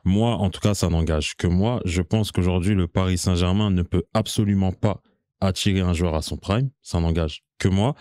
Moi, en tout cas, ça n'engage que moi. Je pense qu'aujourd'hui, le Paris Saint-Germain ne peut absolument pas attirer un joueur à son prime. Ça n'engage que moi.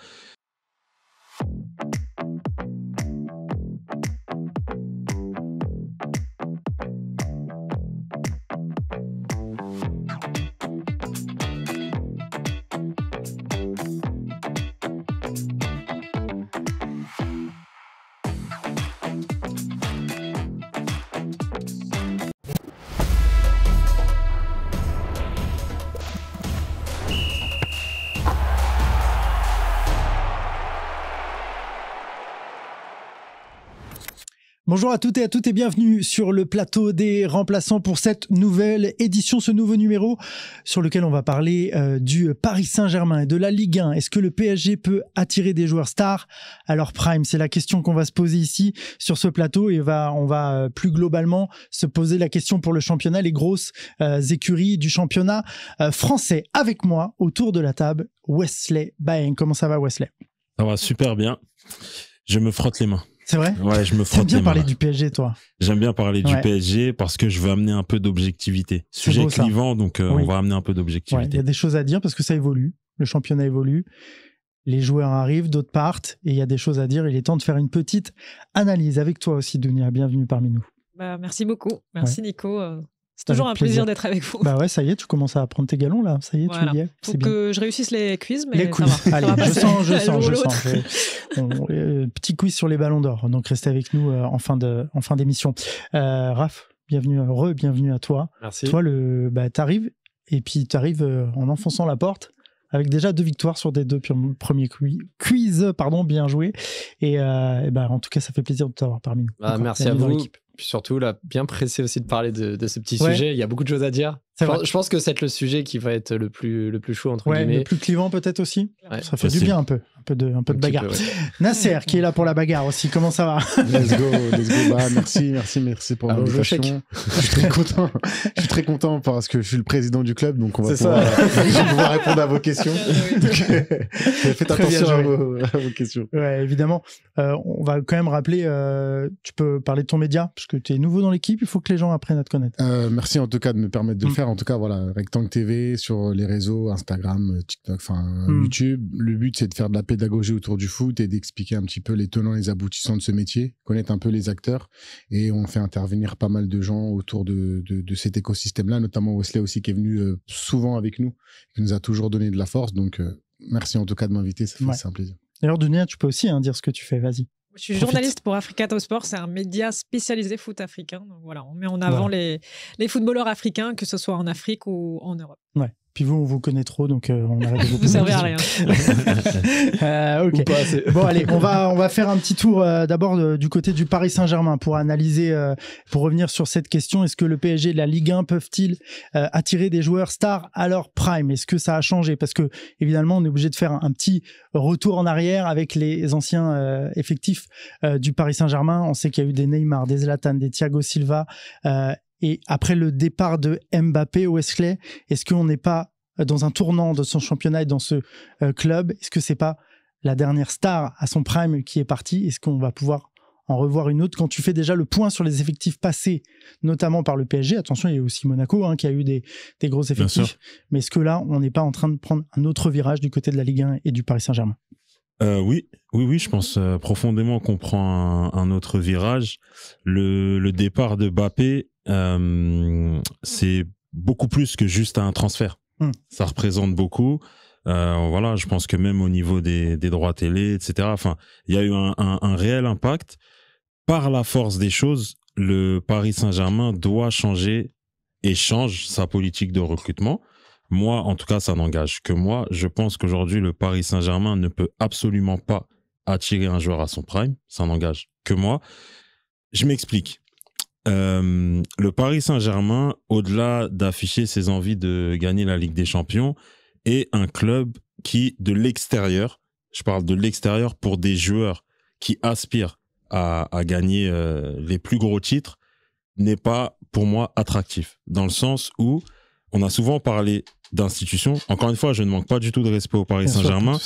Bonjour à toutes et bienvenue sur le plateau des remplaçants pour cette nouvelle édition, ce nouveau numéro sur lequel on va parler du Paris Saint-Germain et de la Ligue 1. Est-ce que le PSG peut attirer des joueurs stars à leur prime? C'est la question qu'on va se poser ici sur ce plateau et on va plus globalement se poser la question pour le championnat, les grosses écuries du championnat français. Avec moi, autour de la table, Wesley Baeng. Comment ça va, Wesley? Ça va super bien. Je me frotte les mains. C'est vrai? Ouais, je me frotte les mains. T'aimes bien parler du PSG, toi? J'aime bien parler du PSG parce que je veux amener un peu d'objectivité. Sujet clivant, donc on va amener un peu d'objectivité. Il y a des choses à dire parce que ça évolue. Le championnat évolue. Les joueurs arrivent, d'autres partent. Et il y a des choses à dire. Il est temps de faire une petite analyse. Avec toi aussi, Dunia. Bienvenue parmi nous. Merci beaucoup. Merci, Nico. C'est toujours un plaisir d'être avec vous. Bah ouais, ça y est, tu commences à prendre tes galons là. Ça y est, voilà. Tu y es. Faut que je réussisse les quiz, mais les quiz. Ça va. Allez, je sens. Petit quiz sur les ballons d'or. Donc restez avec nous en fin d'émission. Raph, bienvenue à toi. Merci. Toi, t'arrives et puis t'arrives en enfonçant la porte. Avec déjà 2 victoires sur des 2 premiers quiz, bien joué. Et en tout cas, ça fait plaisir de t'avoir parmi nous. Merci à vous. Puis surtout, là, bien pressé aussi de parler de ce petit sujet. Il y a beaucoup de choses à dire. Je pense que c'est le sujet qui va être le plus chaud, entre guillemets. Le plus clivant peut-être aussi. Ouais. Ça fait Possible. Du bien un peu de bagarre. Nasser, qui est là pour la bagarre aussi. Comment ça va? Let's go. Merci pour l'invitation. Je suis très content parce que je suis le président du club, donc on va pouvoir répondre à vos questions. Faites attention à vos questions. Ouais, évidemment. On va quand même rappeler, tu peux parler de ton média, parce que tu es nouveau dans l'équipe, il faut que les gens apprennent à te connaître. Merci en tout cas de me permettre de le faire. En tout cas, voilà, Rectangle TV sur les réseaux, Instagram, TikTok, YouTube. Le but, c'est de faire de la pédagogie autour du foot et d'expliquer un petit peu les tenants et les aboutissants de ce métier, connaître un peu les acteurs. Et on fait intervenir pas mal de gens autour de cet écosystème-là, notamment Wesley aussi, qui est venu souvent avec nous, qui nous a toujours donné de la force. Donc, merci en tout cas de m'inviter, c'est un plaisir. D'ailleurs, Dunia, tu peux aussi dire ce que tu fais, vas-y. Je suis journaliste pour Africa Sport, c'est un média spécialisé foot africain. Donc voilà, on met en avant les footballeurs africains, que ce soit en Afrique ou en Europe. Ouais. Puis vous, on vous connaît trop, donc on arrête de vous ne servez à rien. Ok. Bon, allez, on va faire un petit tour d'abord du côté du Paris Saint-Germain pour analyser, pour revenir sur cette question. Est-ce que le PSG et la Ligue 1 peuvent-ils attirer des joueurs stars à leur prime? Est-ce que ça a changé? Parce que, évidemment, on est obligé de faire un petit retour en arrière avec les anciens effectifs du Paris Saint-Germain. On sait qu'il y a eu des Neymar, des Zlatan, des Thiago Silva. Et après le départ de Mbappé, Wesley, est-ce qu'on n'est pas dans un tournant de son championnat et dans ce club? Est-ce que c'est pas la dernière star à son prime qui est partie? Est-ce qu'on va pouvoir en revoir une autre? Quand tu fais déjà le point sur les effectifs passés, notamment par le PSG, attention, il y a aussi Monaco qui a eu des gros effectifs. Mais est-ce que là, on n'est pas en train de prendre un autre virage du côté de la Ligue 1 et du Paris Saint-Germain? Oui, je pense profondément qu'on prend un autre virage. Le départ de Mbappé, c'est beaucoup plus que juste un transfert. Ça représente beaucoup. Voilà, je pense que même au niveau des droits télé, etc. Enfin, il y a eu un réel impact. Par la force des choses, le Paris Saint-Germain doit changer et change sa politique de recrutement. Moi, en tout cas, ça n'engage que moi. Je pense qu'aujourd'hui, le Paris Saint-Germain ne peut absolument pas attirer un joueur à son prime. Ça n'engage que moi. Je m'explique. Le Paris Saint-Germain, au-delà d'afficher ses envies de gagner la Ligue des Champions, est un club qui, de l'extérieur, je parle de l'extérieur pour des joueurs qui aspirent à gagner les plus gros titres, n'est pas, pour moi, attractif. Dans le sens où on a souvent parlé d'institutions. Encore une fois, je ne manque pas du tout de respect au Paris Saint-Germain,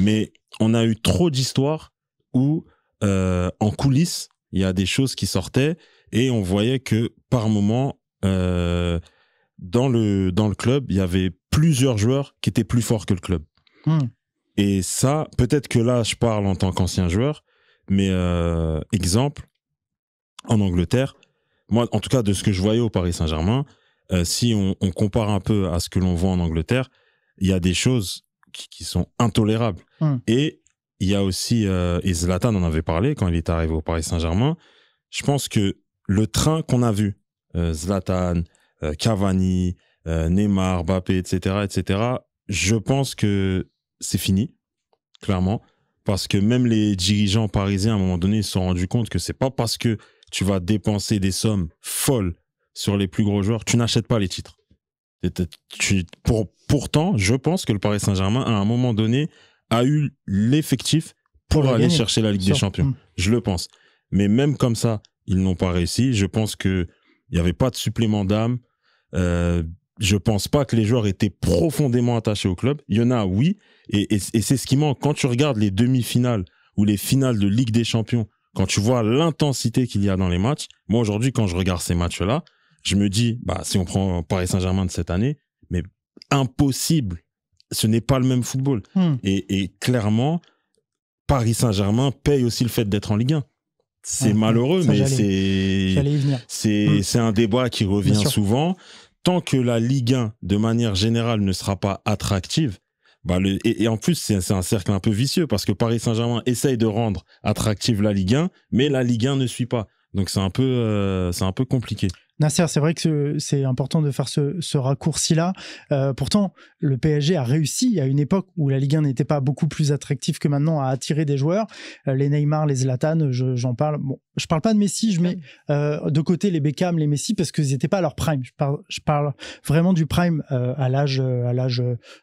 mais on a eu trop d'histoires où, en coulisses, il y a des choses qui sortaient Et on voyait que par moment, dans le club, il y avait plusieurs joueurs qui étaient plus forts que le club. Et ça, peut-être que là, je parle en tant qu'ancien joueur, mais exemple, en Angleterre, moi, en tout cas, de ce que je voyais au Paris Saint-Germain, si on compare un peu à ce que l'on voit en Angleterre, il y a des choses qui sont intolérables. Et il y a aussi, et Zlatan en avait parlé quand il est arrivé au Paris Saint-Germain, je pense que le train qu'on a vu, Zlatan, Cavani, Neymar, Mbappé, etc., je pense que c'est fini, clairement, parce que même les dirigeants parisiens, à un moment donné, ils se sont rendus compte que c'est pas parce que tu vas dépenser des sommes folles sur les plus gros joueurs, tu n'achètes pas les titres. Pourtant, je pense que le Paris Saint-Germain, à un moment donné, a eu l'effectif pour aller chercher la Ligue des Champions. Je le pense. Mais même comme ça, ils n'ont pas réussi. Je pense qu'il n'y avait pas de supplément d'âme. Je pense pas que les joueurs étaient profondément attachés au club. Il y en a, oui. Et c'est ce qui manque. Quand tu regardes les demi-finales ou les finales de Ligue des Champions, quand tu vois l'intensité qu'il y a dans les matchs, moi aujourd'hui, quand je regarde ces matchs-là, je me dis, si on prend Paris Saint-Germain de cette année, mais impossible. Ce n'est pas le même football. Et clairement, Paris Saint-Germain paye aussi le fait d'être en Ligue 1. C'est malheureux, mais c'est un débat qui revient souvent. Tant que la Ligue 1, de manière générale, ne sera pas attractive, et en plus, c'est un cercle un peu vicieux parce que Paris Saint-Germain essaye de rendre attractive la Ligue 1, mais la Ligue 1 ne suit pas. Donc c'est un peu compliqué. Nasser, c'est vrai que c'est important de faire ce raccourci-là. Pourtant, le PSG a réussi à une époque où la Ligue 1 n'était pas beaucoup plus attractive que maintenant à attirer des joueurs. Les Neymar, les Zlatan, j'en parle. Bon, je parle pas de Messi, je mets de côté les Beckham, les Messi parce qu'ils n'étaient pas à leur prime. Je parle vraiment du prime à l'âge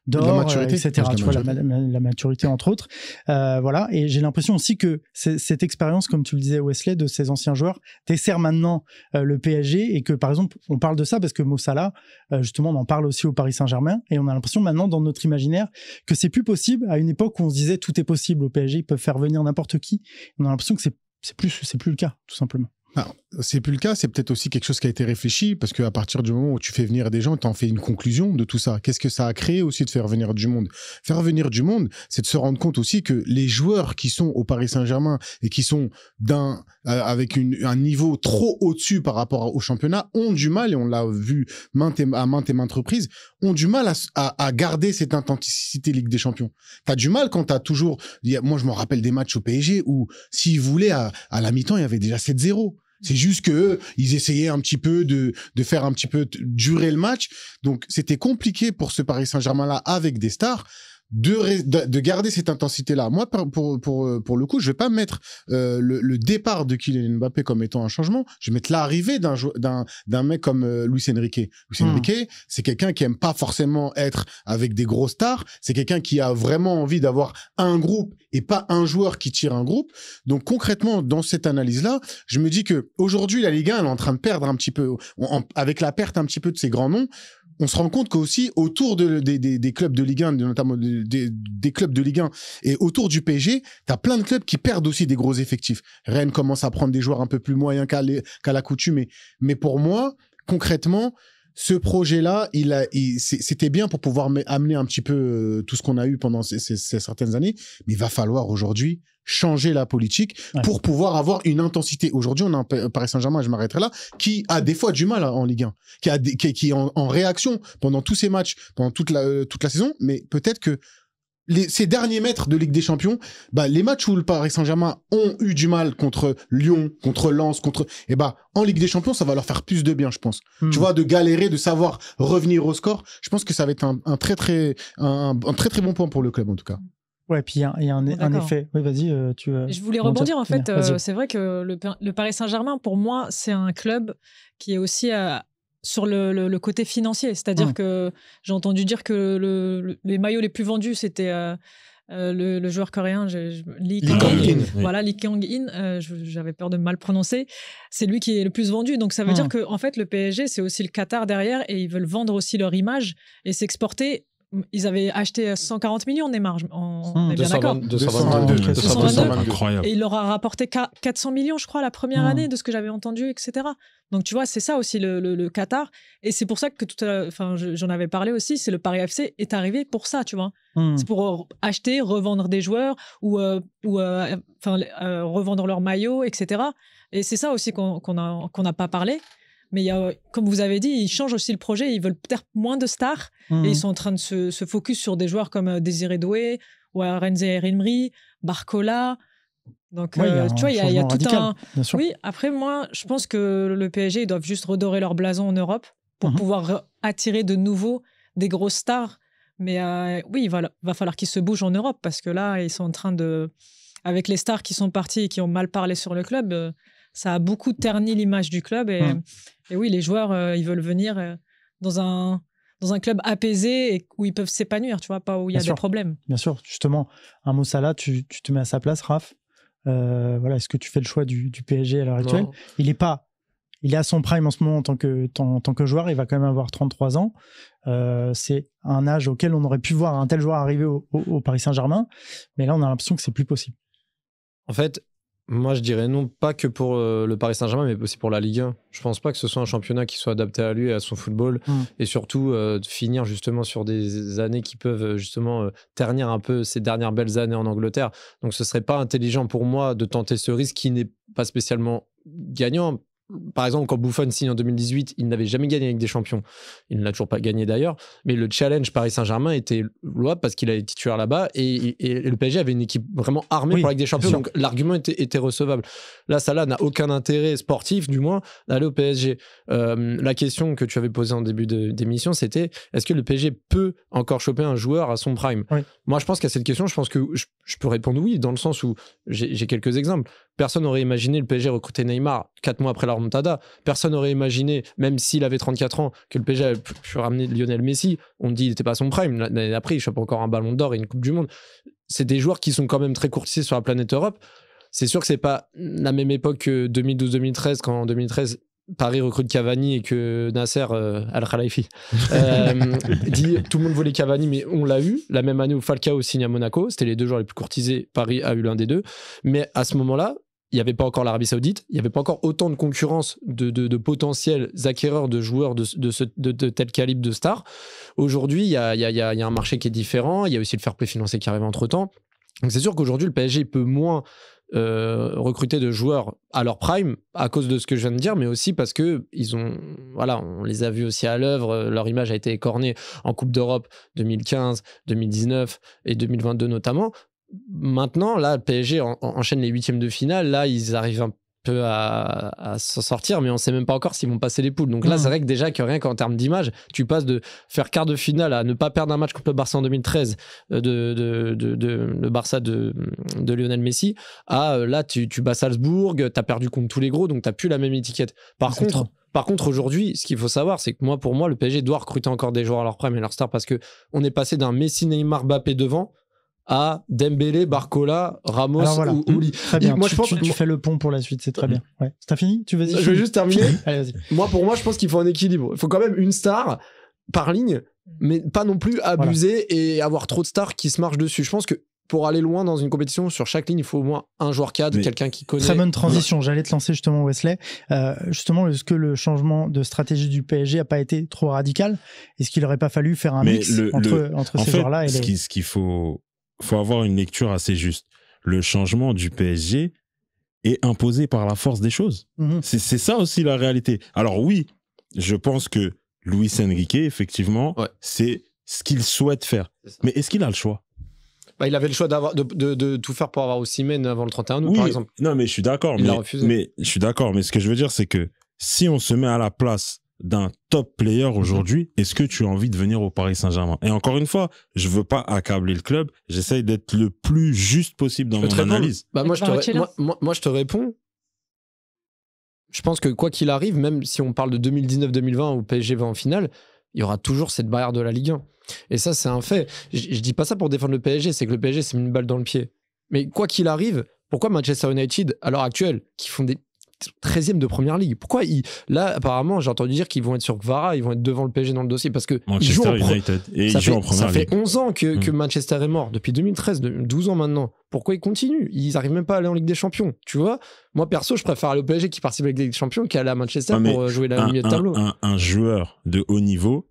d'or, la maturité, etc. Tu vois, la maturité entre autres. Voilà. Et j'ai l'impression aussi que cette expérience, comme tu le disais Wesley, de ces anciens joueurs, dessert maintenant le PSG et que par exemple, on parle de ça parce que Mo Salah, justement, on en parle aussi au Paris Saint-Germain et on a l'impression maintenant dans notre imaginaire que c'est plus possible à une époque où on se disait tout est possible au PSG, ils peuvent faire venir n'importe qui. On a l'impression que c'est plus le cas, tout simplement. Alors, c'est plus le cas, c'est peut-être aussi quelque chose qui a été réfléchi parce qu'à partir du moment où tu fais venir des gens, tu en fais une conclusion de tout ça. Qu'est-ce que ça a créé aussi de faire venir du monde? Faire venir du monde, c'est de se rendre compte aussi que les joueurs qui sont au Paris Saint-Germain et qui sont avec un niveau trop au-dessus par rapport au championnat ont du mal, et on l'a vu à maintes et maintes reprises, ont du mal à garder cette intensité Ligue des Champions. T'as du mal quand t'as toujours... Moi, je me rappelle des matchs au PSG où s'ils voulaient, à la mi-temps, il y avait déjà 7-0. C'est juste que ils essayaient un petit peu de faire un petit peu durer le match. Donc, c'était compliqué pour ce Paris Saint-Germain-là avec des stars de garder cette intensité-là. Moi, pour le coup, je vais pas mettre le départ de Kylian Mbappé comme étant un changement. Je vais mettre l'arrivée d'un mec comme Luis Enrique. Luis Enrique, c'est quelqu'un qui aime pas forcément être avec des gros stars. C'est quelqu'un qui a vraiment envie d'avoir un groupe et pas un joueur qui tire un groupe. Donc concrètement, dans cette analyse-là, je me dis que aujourd'hui, la Ligue 1, elle est en train de perdre un petit peu, avec la perte un petit peu de ses grands noms. On se rend compte qu'aussi autour des clubs de Ligue 1, notamment des clubs de Ligue 1 et autour du PSG, t'as plein de clubs qui perdent aussi des gros effectifs. Rennes commence à prendre des joueurs un peu plus moyens qu'à l'accoutumée. Mais pour moi, concrètement, ce projet-là, c'était bien pour pouvoir amener un petit peu tout ce qu'on a eu pendant ces certaines années. Mais il va falloir aujourd'hui changer la politique pour pouvoir avoir une intensité. Aujourd'hui, on a un Paris Saint-Germain, je m'arrêterai là, qui a des fois du mal en Ligue 1, qui est en réaction pendant tous ces matchs, pendant toute la saison, mais peut-être que ces derniers mètres de Ligue des Champions, les matchs où le Paris Saint-Germain ont eu du mal contre Lyon, contre Lens, en Ligue des Champions, ça va leur faire plus de bien, je pense. Tu vois, de galérer, de savoir revenir au score. Je pense que ça va être un très très bon point pour le club, en tout cas. Ouais, puis il y a un effet. Oui, vas-y, je voulais rebondir, en fait. C'est vrai que le Paris Saint-Germain, pour moi, c'est un club qui est aussi sur le côté financier. C'est-à-dire que j'ai entendu dire que les maillots les plus vendus, c'était le joueur coréen, Lee Kang-in. Voilà, Lee Kang-in. J'avais peur de mal prononcer. C'est lui qui est le plus vendu. Donc, ça veut dire que, en fait, le PSG, c'est aussi le Qatar derrière et ils veulent vendre aussi leur image et s'exporter ils avaient acheté 140 millions Neymar, on est bien d'accord. 222. Incroyable. Et il leur a rapporté 400 millions, je crois, la première année, de ce que j'avais entendu, etc. Donc, tu vois, c'est ça aussi le Qatar. Et c'est pour ça que j'en avais parlé aussi, c'est le Paris FC est arrivé pour ça, tu vois. C'est pour acheter, revendre des joueurs ou revendre leurs maillots, etc. Et c'est ça aussi qu'on n'a pas parlé. Mais comme vous avez dit, ils changent aussi le projet. Ils veulent peut-être moins de stars. Et ils sont en train de se focus sur des joueurs comme Désiré Doué, ou Renze Erimri, Barcola. Donc, tu vois, il y a tout un... Oui, après, moi, je pense que le PSG, ils doivent juste redorer leur blason en Europe pour pouvoir attirer de nouveau des grosses stars. Mais oui, il va falloir qu'ils se bougent en Europe parce que là, ils sont en train de... Avec les stars qui sont parties et qui ont mal parlé sur le club, ça a beaucoup terni l'image du club. Et oui, les joueurs, ils veulent venir dans un club apaisé et où ils peuvent s'épanouir, tu vois, pas où il y a des problèmes. Bien sûr, justement, un Mo Salah, tu te mets à sa place, Raph. Voilà, est-ce que tu fais le choix du PSG à l'heure actuelle? Il est à son prime en ce moment en tant que joueur. Il va quand même avoir 33 ans. C'est un âge auquel on aurait pu voir un tel joueur arriver au Paris Saint-Germain. Mais là, on a l'impression que c'est plus possible. En fait, moi, je dirais non, pas que pour le Paris Saint-Germain, mais aussi pour la Ligue 1. Je pense pas que ce soit un championnat qui soit adapté à lui et à son football. Et surtout, de finir justement sur des années qui peuvent justement ternir un peu ces dernières belles années en Angleterre. Donc, ce serait pas intelligent pour moi de tenter ce risque qui n'est pas spécialement gagnant. Par exemple, quand Buffon signe en 2018, il n'avait jamais gagné avec des champions. Il ne l'a toujours pas gagné d'ailleurs. Mais le challenge Paris Saint-Germain était louable parce qu'il avait titulaire là-bas et le PSG avait une équipe vraiment armée pour avec des champions. Donc l'argument était recevable. Là, Salah n'a aucun intérêt sportif, du moins, d'aller au PSG. La question que tu avais posée en début d'émission, c'était est-ce que le PSG peut encore choper un joueur à son prime? Moi, je pense qu'à cette question, je pense que je peux répondre oui, dans le sens où j'ai quelques exemples. Personne n'aurait imaginé le PSG recruter Neymar 4 mois après la remontada. Personne n'aurait imaginé, même s'il avait 34 ans, que le PSG avait pu ramener Lionel Messi. On dit qu'il n'était pas à son prime. L'année d'après, il chope encore un ballon d'or et une Coupe du Monde. C'est des joueurs qui sont quand même très courtisés sur la planète Europe. C'est sûr que c'est pas la même époque que 2012-2013, quand en 2013, Paris recrute Cavani et que Nasser Al-Khelaifi dit tout le monde voulait Cavani, mais on l'a eu. La même année où Falcao signe à Monaco, c'était les deux joueurs les plus courtisés. Paris a eu l'un des deux. Mais à ce moment-là, il n'y avait pas encore l'Arabie Saoudite, il n'y avait pas encore autant de concurrence de potentiels acquéreurs de joueurs de tel calibre de stars. Aujourd'hui, il y a un marché qui est différent, il y a aussi le fair play financier qui arrive entre-temps. Donc c'est sûr qu'aujourd'hui, le PSG peut moins recruter de joueurs à leur prime à cause de ce que je viens de dire, mais aussi parce que on les a vus aussi à l'œuvre. Leur image a été écornée en Coupe d'Europe 2015, 2019 et 2022 notamment. Maintenant, là, le PSG enchaîne les huitièmes de finale. Là, ils arrivent un peu à s'en sortir, mais on ne sait même pas encore s'ils vont passer les poules. Donc là, c'est vrai que déjà, que rien qu'en termes d'image, tu passes de faire quart de finale à ne pas perdre un match contre le Barça en 2013, le Barça de Lionel Messi, à là, tu bats Salzbourg, tu as perdu contre tous les gros, donc tu n'as plus la même étiquette. Par contre, aujourd'hui, ce qu'il faut savoir, c'est que pour moi, le PSG doit recruter encore des joueurs à leur prime et leur star parce qu'on est passé d'un Messi, Neymar, Mbappé devant à Dembélé, Barcola, Ramos ou Ouli. Très bien. Moi, tu fais le pont pour la suite, c'est très bien. Ouais. T'as fini? Tu vas-y. Je vais juste terminer. Allez, vas-y. Pour moi, je pense qu'il faut un équilibre. Il faut quand même une star par ligne, mais pas non plus abuser et avoir trop de stars qui se marchent dessus. Je pense que pour aller loin dans une compétition, sur chaque ligne, il faut au moins un joueur cadre, quelqu'un qui connaît. Très bonne transition. J'allais te lancer justement, Wesley. Justement, est-ce que le changement de stratégie du PSG n'a pas été trop radical? Est-ce qu'il n'aurait pas fallu faire un mix entre ces joueurs-là et ce qu'il faut avoir une lecture assez juste. Le changement du PSG est imposé par la force des choses. C'est ça aussi la réalité. Alors oui, je pense que Luis Enrique, effectivement, c'est ce qu'il souhaite faire. Mais est-ce qu'il a le choix? Il avait le choix de tout faire pour avoir Osimhen avant le 31 août, par exemple. Non, mais je suis d'accord. Il a refusé. Mais je suis d'accord. Mais ce que je veux dire, c'est que si on se met à la place d'un top player aujourd'hui, est-ce que tu as envie de venir au Paris Saint-Germain? Et encore une fois, je veux pas accabler le club, j'essaye d'être le plus juste possible dans mon analyse. Moi, je te réponds. Je pense que quoi qu'il arrive, même si on parle de 2019-2020 où PSG va en finale, il y aura toujours cette barrière de la Ligue 1. Et ça, c'est un fait. Je dis pas ça pour défendre le PSG, c'est que le PSG s'est mis une balle dans le pied. Mais quoi qu'il arrive, pourquoi Manchester United, à l'heure actuelle, qui font des 13e de première ligue. Pourquoi là, apparemment, j'ai entendu dire qu'ils vont être sur Kvara, ils vont être devant le PSG dans le dossier parce que Manchester United. Et ils jouent en première ligue. Ça fait 11 ans que Manchester est mort, depuis 2013, 12 ans maintenant. Pourquoi ils continuent? Ils n'arrivent même pas à aller en Ligue des Champions. Tu vois, moi perso, je préfère aller au PSG qui participe à la Ligue des Champions qu'aller à Manchester pour jouer la milieu de tableau. Un joueur de haut niveau.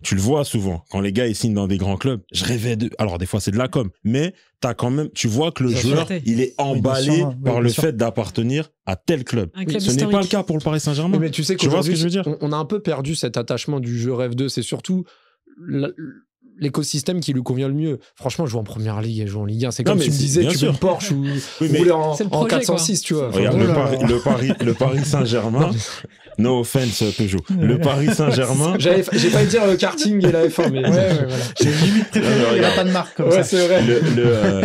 Tu le vois souvent, quand les gars ils signent dans des grands clubs, je rêvais de... Alors des fois c'est de la com, mais t'as quand même, tu vois que le joueur, il est emballé par le fait d'appartenir à tel club. Ce n'est pas le cas pour le Paris Saint-Germain. Mais tu sais vois ce que je veux dire? On a un peu perdu cet attachement du jeu rêve 2, c'est surtout l'écosystème qui lui convient le mieux. Franchement, jouer en première ligue et jouer en Ligue 1, c'est comme tu me disais, tu veux une Porsche ou rouler en 406, tu vois. Regarde, le Paris Saint-Germain... No offense, Peugeot. Le Paris Saint-Germain. J'ai failli dire le karting et la F1, mais. Voilà. J'ai limite préféré, il n'y a pas de marque comme ça. C'est vrai.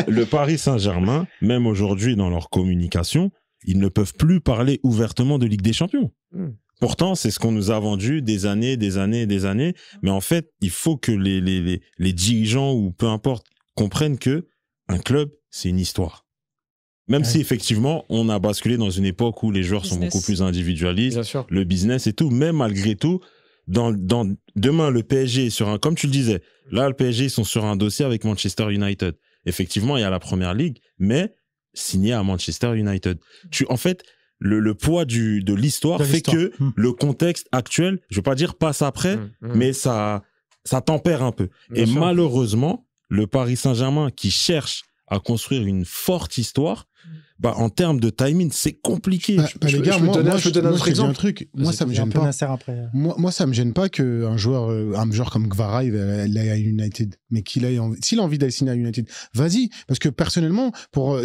Le Paris Saint-Germain, même aujourd'hui dans leur communication, ils ne peuvent plus parler ouvertement de Ligue des Champions. Pourtant, c'est ce qu'on nous a vendu des années. Mais en fait, il faut que les dirigeants ou peu importe comprennent que un club, c'est une histoire. Même si effectivement, on a basculé dans une époque où les joueurs sont beaucoup plus individualistes, le business et tout, mais malgré tout, demain, le PSG est sur un, comme tu le disais, là, le PSG, ils sont sur un dossier avec Manchester United. Effectivement, il y a la première ligue, mais signé à Manchester United. En fait, le poids de l'histoire fait que le contexte actuel, je veux pas dire passe après, mais ça tempère un peu. Et malheureusement, le Paris Saint-Germain qui cherche à construire une forte histoire, en termes de timing, c'est compliqué. Les gars, moi, je te donne un truc. Moi, ça me gêne pas. Moi, ça me gêne pas qu'un joueur comme Kvara, il aille à United. Mais s'il a envie d'aller signer à United, vas-y. Parce que personnellement,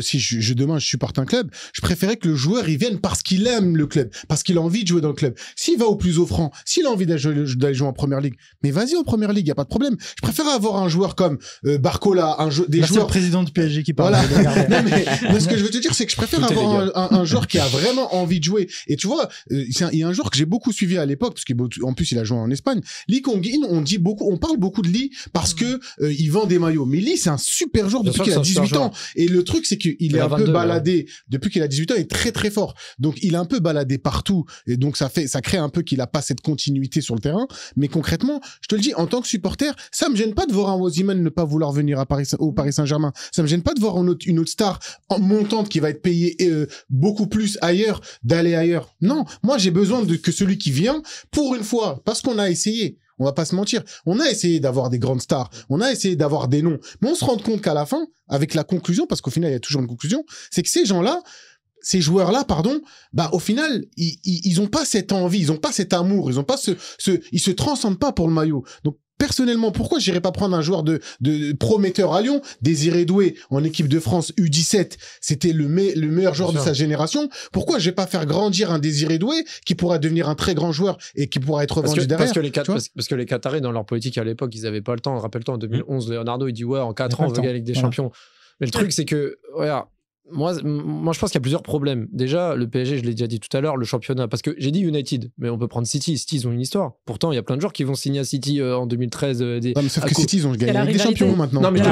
si demain je supporte un club, je préférais que le joueur, il vienne parce qu'il aime le club, parce qu'il a envie de jouer dans le club. S'il va au plus offrant, s'il a envie d'aller jouer en première ligue, mais vas-y en première ligue, y a pas de problème. Je préfère avoir un joueur comme Barcola, des joueurs. C'est le président du PSG qui parle. Voilà. Non, mais ce que je veux te dire, c'est que je préfère avoir un joueur qui a vraiment envie de jouer. Et tu vois, il y a un joueur que j'ai beaucoup suivi à l'époque, parce qu'en plus il a joué en Espagne. Lee Kong-in, on parle beaucoup de Lee parce que il vend des maillots. Mais Lee, c'est un super joueur depuis qu'il a 18 ans. Et le truc, c'est qu'il est un peu baladé depuis qu'il a 18 ans. Il est très très fort. Donc il est un peu baladé partout. Et donc ça crée un peu qu'il a pas cette continuité sur le terrain. Mais concrètement, je te le dis, en tant que supporter, ça me gêne pas de voir un Osimhen ne pas vouloir venir au Paris Saint-Germain. Ça me gêne pas de voir une autre star montante qui va être payée beaucoup plus ailleurs, d'aller ailleurs. Non, moi j'ai besoin que celui qui vient, pour une fois, parce qu'on a essayé. On va pas se mentir. On a essayé d'avoir des grandes stars. On a essayé d'avoir des noms. Mais on se rend compte qu'à la fin, avec la conclusion, parce qu'au final, il y a toujours une conclusion, c'est que ces joueurs-là, au final, ils ont pas cette envie, ils ont pas cet amour, ils ont pas ils se transcendent pas pour le maillot. Donc, personnellement, pourquoi j'irais pas prendre un joueur de prometteur à Lyon, Désiré Doué en équipe de France U17, c'était le meilleur joueur de sa génération. Pourquoi je vais pas faire grandir un Désiré Doué qui pourra devenir un très grand joueur et qui pourra être vendu derrière? Parce que les Qataris, dans leur politique à l'époque, ils avaient pas le temps. Rappelle-toi, en 2011, Leonardo, il dit en 4 ans, on veut gagner la Ligue des Champions. Mais le truc, c'est que, regarde, moi, je pense qu'il y a plusieurs problèmes. Déjà, le PSG, je l'ai déjà dit tout à l'heure, le championnat. Parce que j'ai dit United, mais on peut prendre City. City, ils ont une histoire. Pourtant, il y a plein de joueurs qui vont signer à City en 2013. Sauf que City, ils ont gagné la Ligue des Champions maintenant. Non, mais je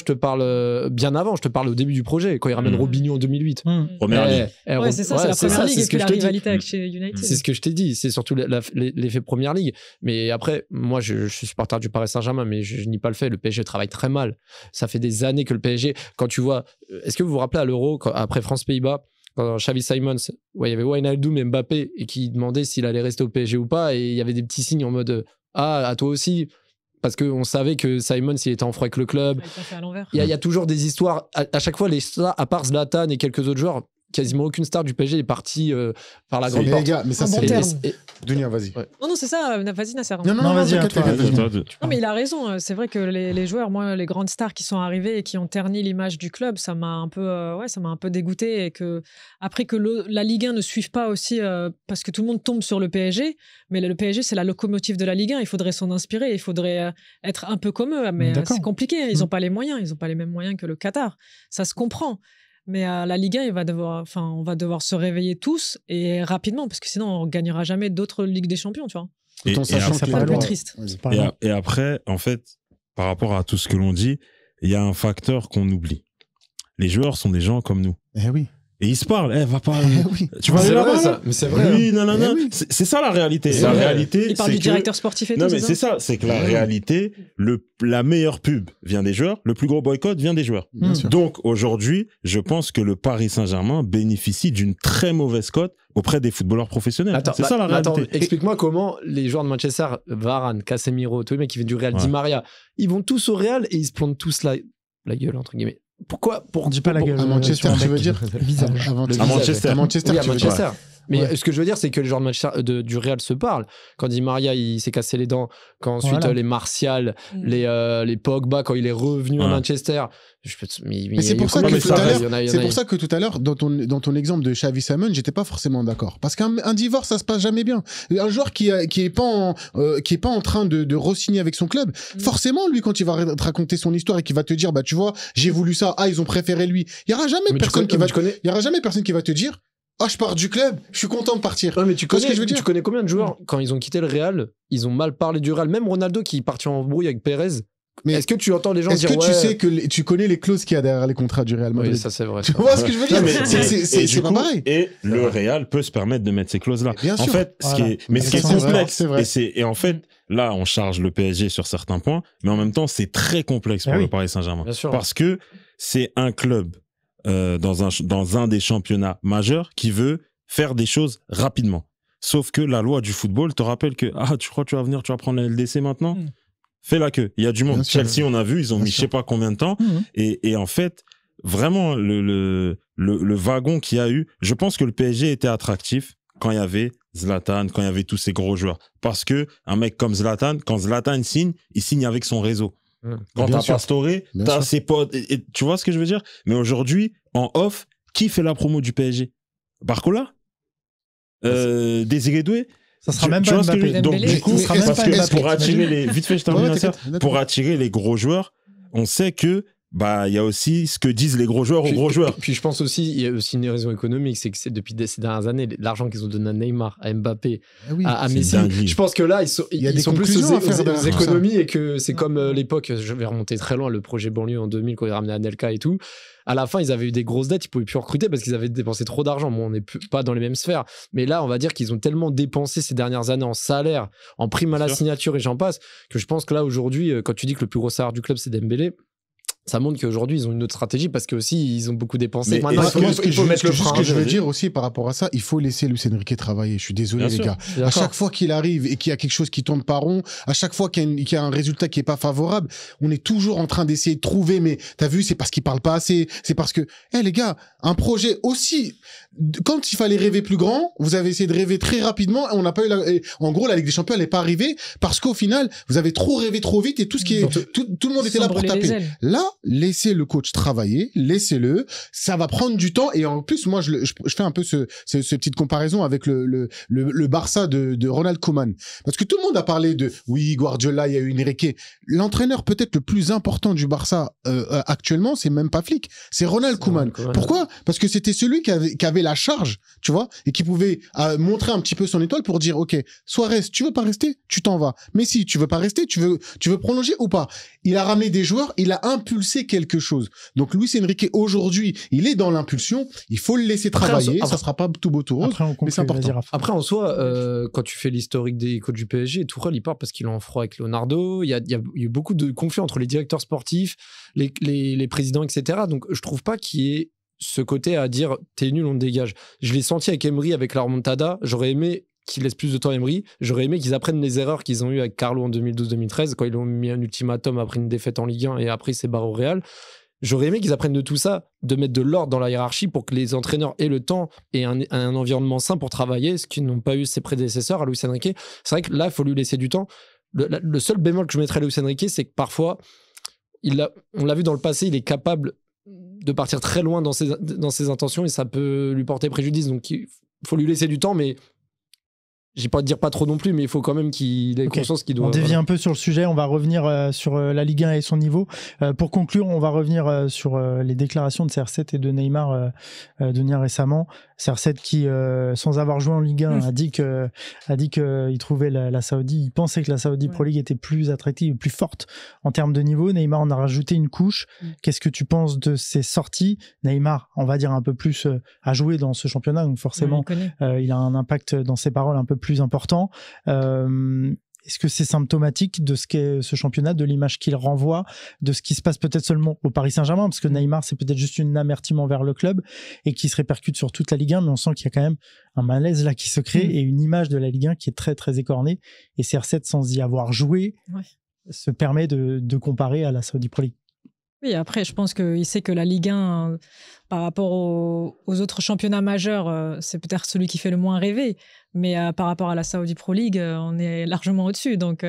te parle bien avant. Je te parle au début du projet, quand ils ramènent Robinho en 2008. Première ligue. C'est ça, c'est la première ligue et puis la rivalité avec chez United. C'est ce que je t'ai dit. C'est surtout l'effet première ligue. Mais après, moi, je suis supporter du Paris Saint-Germain, mais je nie pas le fait. Le PSG travaille très mal. Ça fait des années que le PSG. Quand tu vois, est-ce que vous vous rappelez à l'Euro, après France-Pays-Bas, quand Xavi Simons, il y avait Wijnaldum et Mbappé, et qui demandaient s'il allait rester au PSG ou pas, et il y avait des petits signes en mode à toi aussi, parce qu'on savait que Simons, il était en froid avec le club. Il y a toujours des histoires, à chaque fois, les stars, à part Zlatan et quelques autres joueurs, quasiment aucune star du PSG est partie par la grande porte. Les gars, mais ça c'est Dunia, vas-y. Ouais. Non, c'est ça, vas-y Nasser. Non, vas-y. Non, mais il a raison. C'est vrai que les joueurs, moi, les grandes stars qui sont arrivées et qui ont terni l'image du club, ça m'a un peu dégoûté. Et que, après que la Ligue 1 ne suive pas aussi, parce que tout le monde tombe sur le PSG, mais le PSG, c'est la locomotive de la Ligue 1. Il faudrait s'en inspirer, il faudrait être un peu comme eux. Mais c'est compliqué, ils n'ont pas les moyens, ils n'ont pas les mêmes moyens que le Qatar. Ça se comprend. Mais à la Ligue 1, on va devoir se réveiller tous et rapidement, parce que sinon, on ne gagnera jamais d'autres Ligues des Champions, tu vois. C'est pas le plus triste. Et après, en fait, par rapport à tout ce que l'on dit, il y a un facteur qu'on oublie. Les joueurs sont des gens comme nous. Eh oui. Et ils se parlent, va pas. Oui. Tu vas aller là-bas, ça. Mais c'est vrai. Oui, non. Oui. C'est ça la réalité. La réalité. Il parle du directeur sportif et tout. Non, mais c'est ça. C'est que la réalité, la meilleure pub vient des joueurs, le plus gros boycott vient des joueurs. Bien sûr. Donc aujourd'hui, je pense que le Paris Saint-Germain bénéficie d'une très mauvaise cote auprès des footballeurs professionnels. C'est ça la réalité. Explique-moi comment les joueurs de Manchester, Varane, Casemiro, tous les mecs qui viennent du Real, Di Maria, ils vont tous au Real et ils se plantent tous la gueule, entre guillemets. Pourquoi On dit pas la gueule. À Manchester, tu veux dire visage. À Manchester. À Manchester, oui, à tu veux dire. Manchester. Mais ce que je veux dire, c'est que les joueurs de Manchester, du Real se parlent. Quand Di Maria, il s'est cassé les dents, quand ensuite les Martial, les Pogba, quand il est revenu à Manchester. Mais c'est pour ça que tout à l'heure, dans ton exemple de Xavi Simons, j'étais pas forcément d'accord. Parce qu'un divorce, ça se passe jamais bien. Un joueur qui est pas en train de re-signer avec son club, forcément, lui, quand il va te raconter son histoire et qu'il va te dire, bah, tu vois, j'ai voulu ça, ils ont préféré lui. Il y aura jamais personne qui va te dire, je pars du club, je suis content de partir. Ouais, mais tu connais combien de joueurs, quand ils ont quitté le Real, ils ont mal parlé du Real. Même Ronaldo qui est parti en brouille avec Pérez. Mais est-ce que tu entends les gens dire tu sais que tu connais les clauses qu'il y a derrière les contrats du Real Madrid? Oui, ça c'est vrai. Tu vois ce que je veux dire? C'est pas pareil. Et le Real peut se permettre de mettre ces clauses-là. Bien sûr. En fait, ce qui est complexe, et en fait, là, on charge le PSG sur certains points, mais en même temps, c'est très complexe pour le Paris Saint-Germain. Parce que c'est un club dans un des championnats majeurs qui veut faire des choses rapidement. Sauf que la loi du football te rappelle que tu crois que tu vas venir, tu vas prendre la LDC maintenant? Fais la queue. Il y a du monde. Chelsea, on a vu, ils ont mis je sais pas combien de temps. Et en fait, vraiment, le wagon qu'il y a eu, je pense que le PSG était attractif quand il y avait Zlatan, quand il y avait tous ces gros joueurs. Parce que un mec comme Zlatan, quand Zlatan signe, il signe avec son réseau. Quand t'as Pastore, t'as ses potes. Et tu vois ce que je veux dire? Mais aujourd'hui, en off, qui fait la promo du PSG? Barcola? Désiré Doué? Ça sera même pas Mbappé. Donc du coup, parce que pour attirer les vite fait, je termine ça. Pour attirer les gros joueurs, on sait que il y a aussi ce que disent les gros joueurs aux gros joueurs. Puis je pense aussi, il y a aussi une raison économique, c'est que depuis ces dernières années, l'argent qu'ils ont donné à Neymar, à Mbappé, à Messi, je pense que là, ils sont plus aux économies et que c'est comme l'époque, je vais remonter très loin, le projet banlieue en 2000 quand ils ramenaient Anelka et tout. À la fin, ils avaient eu des grosses dettes, ils pouvaient plus recruter parce qu'ils avaient dépensé trop d'argent. Bon, on n'est pas dans les mêmes sphères, mais là, on va dire qu'ils ont tellement dépensé ces dernières années en salaire, en prime à la signature et j'en passe, que je pense que là, aujourd'hui, quand tu dis que le plus gros salaire du club, c'est Dembélé, ça montre qu'aujourd'hui, ils ont une autre stratégie parce qu'aussi, ils ont beaucoup dépensé. Maintenant, il faut mettre le frein. Ce que je veux dire aussi par rapport à ça, il faut laisser Luis Enrique travailler. Je suis désolé, les gars. À chaque fois qu'il arrive et qu'il y a quelque chose qui tourne pas rond, à chaque fois qu'il y a un résultat qui est pas favorable, on est toujours en train d'essayer de trouver, mais t'as vu, c'est parce qu'il parle pas assez. C'est parce que, les gars, un projet aussi, quand il fallait rêver plus grand, vous avez essayé de rêver très rapidement et on n'a pas eu en gros, la Ligue des Champions, elle n'est pas arrivée parce qu'au final, vous avez trop rêvé trop vite et tout le monde était là pour taper. Là, laissez le coach travailler, laissez-le, ça va prendre du temps et en plus moi je fais un peu ce petite comparaison avec le Barça de Ronald Koeman parce que tout le monde a parlé de Guardiola, il y a eu Enrique, l'entraîneur peut-être le plus important du Barça actuellement, c'est même pas Flick, c'est Ronald Koeman. Pourquoi? Parce que c'était celui qui avait la charge, tu vois, et qui pouvait montrer un petit peu son étoile pour dire OK, Suarez, tu veux pas rester, tu t'en vas. Messi, tu veux pas rester, tu veux prolonger ou pas. Il a ramené des joueurs, il a impulsé quelque chose. Donc Luis Enrique aujourd'hui, il est dans l'impulsion, il faut le laisser travailler, ça sera pas tout beau tout rose, mais c'est important. Après en soi, quand tu fais l'historique des coachs du PSG, Tuchel il part parce qu'il est en froid avec Leonardo, il y a eu beaucoup de conflits entre les directeurs sportifs, les présidents, etc. Donc je trouve pas qu'il y ait ce côté à dire t'es nul, on te dégage. Je l'ai senti avec Emery, avec la remontada, j'aurais aimé qu'ils laissent plus de temps à Emery. J'aurais aimé qu'ils apprennent les erreurs qu'ils ont eues avec Carlo en 2012-2013, quand ils ont mis un ultimatum après une défaite en Ligue 1 et après il s'est barré au Real. J'aurais aimé qu'ils apprennent de tout ça, de mettre de l'ordre dans la hiérarchie pour que les entraîneurs aient le temps et un environnement sain pour travailler, ce qu'ils n'ont pas eu ses prédécesseurs à Luis Enrique. C'est vrai que là, il faut lui laisser du temps. Le seul bémol que je mettrais à Luis Enrique, c'est que parfois, on l'a vu dans le passé, il est capable de partir très loin dans ses intentions et ça peut lui porter préjudice. Donc, il faut lui laisser du temps, mais j'ai pas à dire pas trop non plus, mais il faut quand même qu'il ait conscience qu'il doit... On dévie un peu sur le sujet, on va revenir sur la Ligue 1 et son niveau. Pour conclure, on va revenir sur les déclarations de CR7 et de Neymar données récemment. CR7 qui, sans avoir joué en Ligue 1, a dit qu'il trouvait la Saoudi, il pensait que la Saudi Pro League était plus attractive, plus forte en termes de niveau. Neymar en a rajouté une couche. Qu'est-ce que tu penses de ces sorties? Neymar, on va dire un peu plus a joué dans ce championnat, donc forcément il a un impact dans ses paroles un peu plus important. Est-ce que c'est symptomatique de ce qu'est ce championnat, de l'image qu'il renvoie, de ce qui se passe peut-être seulement au Paris Saint-Germain, parce que Neymar, c'est peut-être juste une amertume envers le club et qui se répercute sur toute la Ligue 1, mais on sent qu'il y a quand même un malaise là qui se crée et une image de la Ligue 1 qui est très très écornée. Et CR7, sans y avoir joué, se permet de comparer à la Saudi Pro League. Oui, après, je pense qu'il sait que la Ligue 1, par rapport aux autres championnats majeurs, c'est peut-être celui qui fait le moins rêver. Mais par rapport à la Saudi Pro League, on est largement au-dessus. Donc,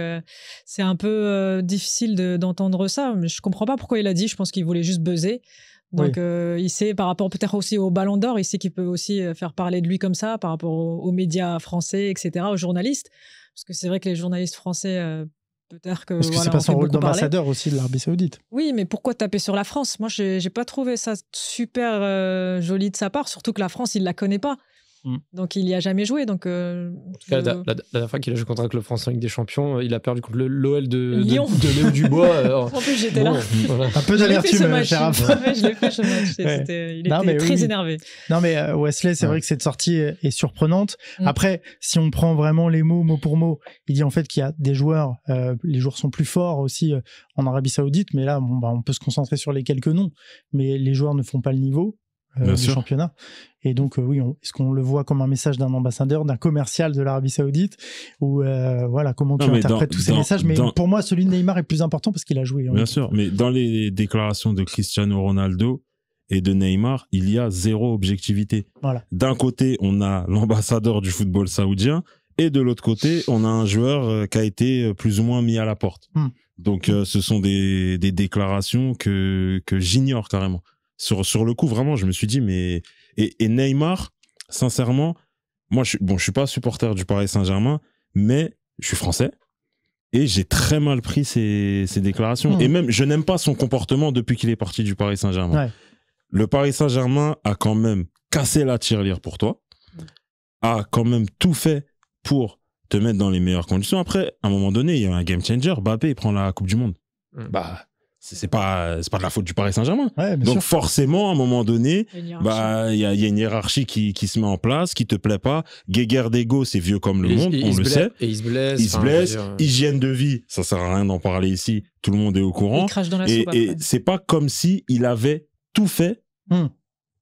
c'est un peu difficile d'entendre ça. Mais je ne comprends pas pourquoi il a dit. Je pense qu'il voulait juste buzzer. Donc, il sait, par rapport peut-être aussi au Ballon d'Or, il sait qu'il peut aussi faire parler de lui comme ça, par rapport aux médias français, etc., aux journalistes. Parce que c'est vrai que les journalistes français... peut-être que, parce que c'est pas son rôle d'ambassadeur aussi de l'Arabie Saoudite. Oui, mais pourquoi taper sur la France? Moi, j'ai pas trouvé ça super joli de sa part, surtout que la France, il la connaît pas. Donc, il y a jamais joué. Donc, la dernière fois qu'il a joué contre un club français en Ligue des Champions, il a perdu contre l'OL de Lyon. de Léo Dubois. En plus, j'étais là. Voilà. Un peu d'amertume, cher Raph. Je l'ai fait ce match. Il était très énervé. Non, mais Wesley, c'est vrai que cette sortie est surprenante. Après, si on prend vraiment les mots, mot pour mot, il dit en fait qu'il y a des joueurs, les joueurs sont plus forts aussi en Arabie Saoudite, mais là, on peut se concentrer sur les quelques noms, mais les joueurs ne font pas le niveau du championnat. Et donc, est-ce qu'on le voit comme un message d'un ambassadeur, d'un commercial de l'Arabie Saoudite, ou voilà, comment tu interprètes tous ces messages? Mais pour moi, celui de Neymar est plus important parce qu'il a joué. Bien sûr, mais dans les déclarations de Cristiano Ronaldo et de Neymar, il y a zéro objectivité. Voilà. D'un côté, on a l'ambassadeur du football saoudien, et de l'autre côté, on a un joueur qui a été plus ou moins mis à la porte. Donc, ce sont des déclarations que j'ignore carrément. Sur le coup, vraiment, je me suis dit, mais... Et Neymar, sincèrement, moi, je suis pas supporter du Paris Saint-Germain, mais je suis français. Et j'ai très mal pris ces déclarations. Et même, je n'aime pas son comportement depuis qu'il est parti du Paris Saint-Germain. Le Paris Saint-Germain a quand même cassé la tirelire pour toi, a quand même tout fait pour te mettre dans les meilleures conditions. Après, à un moment donné, il y a un game changer. Mbappé, il prend la Coupe du Monde. C'est pas de la faute du Paris Saint-Germain. Donc forcément, à un moment donné, il y a une hiérarchie qui se met en place, qui te plaît pas. Guéguerre d'ego, c'est vieux comme le monde, on le sait. Et il se blesse. Hygiène de vie, ça sert à rien d'en parler ici. Tout le monde est au courant. Il crache dans la soupe. Et c'est pas comme si il avait tout fait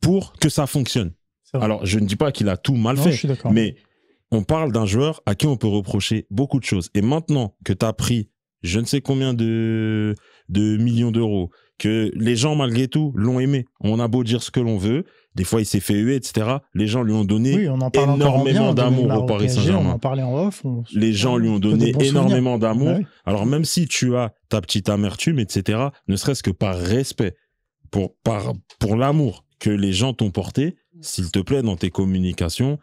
pour que ça fonctionne. Alors, je ne dis pas qu'il a tout mal fait, mais on parle d'un joueur à qui on peut reprocher beaucoup de choses. Et maintenant que tu as pris je ne sais combien de millions d'euros, que les gens, malgré tout, l'ont aimé. On a beau dire ce que l'on veut, des fois, il s'est fait huer, etc. Les gens lui ont donné énormément d'amour au Paris Saint-Germain. On en parlait en off. Les gens lui ont donné énormément d'amour. Alors, même si tu as ta petite amertume, etc., ne serait-ce que par respect, pour l'amour que les gens t'ont porté, s'il te plaît, dans tes communications,